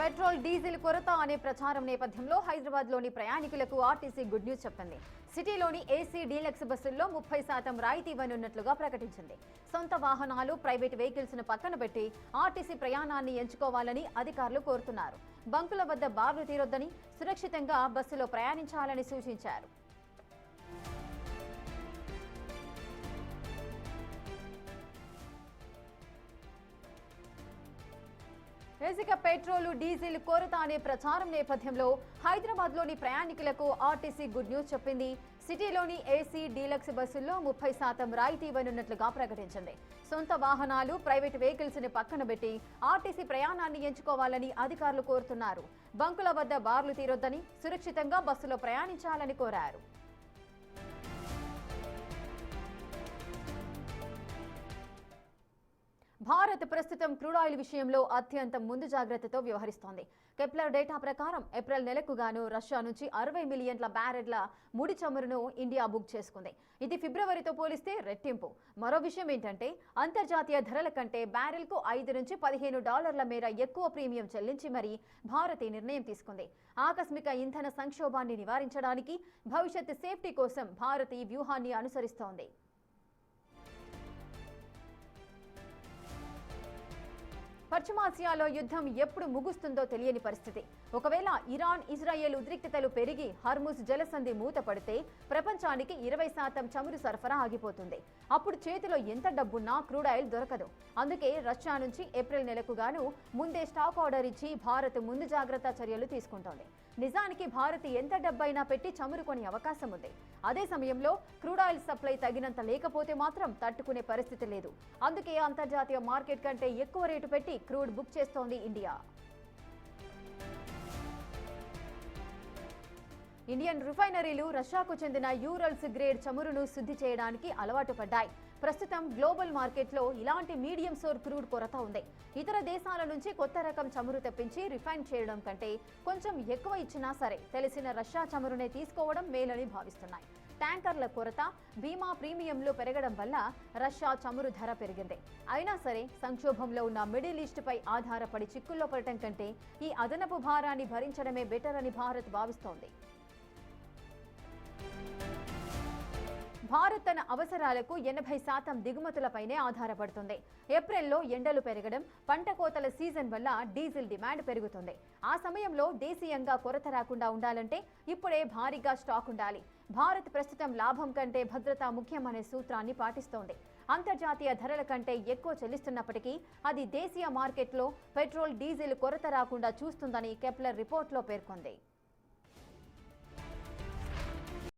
Petrol diesel కొరత అనే ప్రచారం నేపథ్యంలో హైదరాబాద్లోని ప్రయాణికులకు ఆర్టీసీ గుడ్ న్యూస్ చెప్పింది. సిటీలోని ఏసీ డీలక్స్ బస్సుల్లో 30% రాయితీ ఇవ్వనున్నట్లుగా ప్రకటించింది. సొంత వాహనాలు, ప్రైవేట్ వెహికల్స్ ను పక్కన పెట్టి ఆర్టీసీ ప్రయాణాన్ని ఎంచుకోవాలని అధికారులు కోరుతున్నారు. బంకుల వద్ద బార్లు తీరొద్దని, సురక్షితంగా బస్సులో ప్రయాణించాలని సూచించారు. ఇసుక, పెట్రోల్, డీజిల్ కొరత అనే ప్రచారం నేపథ్యంలో హైదరాబాద్లోని ప్రయాణికులకు ఆర్టీసీ గుడ్ న్యూస్ చెప్పింది. సిటీలోని ఏసీ డీలక్స్ బస్సుల్లో 30% రాయితీ ఇవ్వనున్నట్లుగా ప్రకటించింది. సొంత వాహనాలు, ప్రైవేట్ వెహికల్స్ ని పక్కన పెట్టి ఆర్టీసీ ప్రయాణాన్ని ఎంచుకోవాలని అధికారులు కోరుతున్నారు. బంకుల వద్ద బార్లు తీరొద్దని, సురక్షితంగా బస్సులో ప్రయాణించాలని కోరారు. భారత్ ప్రస్తుతం క్రూడ్ ఆయిల్ విషయంలో అత్యంత ముందు జాగ్రత్తతో వ్యవహరిస్తోంది. కెప్లర్ డేటా ప్రకారం ఏప్రిల్ నెలకు గాను రష్యా నుంచి 60 మిలియన్ల బ్యారెళ్ల ముడి చమురును ఇండియా బుక్ చేసుకుంది. ఇది ఫిబ్రవరితో పోలిస్తే రెట్టింపు. మరో విషయం ఏంటంటే, అంతర్జాతీయ ధరల కంటే బ్యారెల్కు $5 నుంచి $15 మేర ఎక్కువ ప్రీమియం చెల్లించి మరీ భారత్ ఈ నిర్ణయం తీసుకుంది. ఆకస్మిక ఇంధన సంక్షోభాన్ని నివారించడానికి, భవిష్యత్ సేఫ్టీ కోసం భారత్ ఈ వ్యూహాన్ని అనుసరిస్తోంది. పశ్చిమాసియాలో యుద్ధం ఎప్పుడు ముగుస్తుందో తెలియని పరిస్థితి. ఒకవేళ ఇరాన్, ఇజ్రాయెల్ ఉద్రిక్తతలు పెరిగి హర్ముజ్ జలసంధి మూతపడితే ప్రపంచానికి 20% చమురు సరఫరా ఆగిపోతుంది. అప్పుడు చేతిలో ఎంత డబ్బున్నా క్రూడ్ ఆయిల్ దొరకదు. అందుకే రష్యా నుంచి ఏప్రిల్ నెలకు గాను ముందే స్టాక్ ఆర్డర్ ఇచ్చి భారత్ ముందు జాగ్రత్త చర్యలు తీసుకుంటోంది. నిజానికి భారత్ ఎంత డబ్బైనా పెట్టి చమురు కొనే అవకాశం ఉంది. అదే సమయంలో క్రూడ్ ఆయిల్ సప్లై తగినంత లేకపోతే మాత్రం తట్టుకునే పరిస్థితి లేదు. అందుకే అంతర్జాతీయ మార్కెట్ కంటే ఎక్కువ రేటు పెట్టి క్రూడ్ బుక్ చేస్తోంది ఇండియా. ఇండియన్ రిఫైనరీలు రష్యాకు చెందిన యూరల్స్ గ్రేడ్ చమురును శుద్ధి చేయడానికి అలవాటు పడ్డాయి. ప్రస్తుతం గ్లోబల్ మార్కెట్లో ఇలాంటి మీడియం సోర్ క్రూడ్ కొరత ఉంది. ఇతర దేశాల నుంచి కొత్త రకం చమురు తెప్పించి రిఫైన్ చేయడం కంటే కొంచెం ఎక్కువ ఇచ్చినా సరే తెలిసిన రష్యా చమురునే తీసుకోవడం మేలని భావిస్తున్నాయి. ట్యాంకర్ల కొరత, బీమా ప్రీమియంలు పెరగడం వల్ల రష్యా చమురు ధర పెరిగింది. అయినా సరే సంక్షోభంలో ఉన్న మిడిల్ ఈస్ట్ పై ఆధారపడి చిక్కుల్లో పడటం కంటే ఈ అదనపు భారాన్ని భరించడమే బెటర్ అని భారత్ భావిస్తోంది. భారత్ తన అవసరాలకు 80% దిగుమతులపైనే ఆధారపడుతుంది. ఏప్రిల్లో ఎండలు పెరగడం, పంట కోతల సీజన్ వల్ల డీజిల్ డిమాండ్ పెరుగుతుంది. ఆ సమయంలో దేశీయంగా కొరత రాకుండా ఉండాలంటే ఇప్పుడే భారీగా స్టాక్ ఉండాలి. భారత్ ప్రస్తుతం లాభం కంటే భద్రత ముఖ్యమనే సూత్రాన్ని పాటిస్తోంది. అంతర్జాతీయ ధరల కంటే ఎక్కువ చెల్లిస్తున్నప్పటికీ అది దేశీయ మార్కెట్లో పెట్రోల్, డీజిల్ కొరత రాకుండా చూస్తుందని కెప్లర్ రిపోర్ట్లో పేర్కొంది.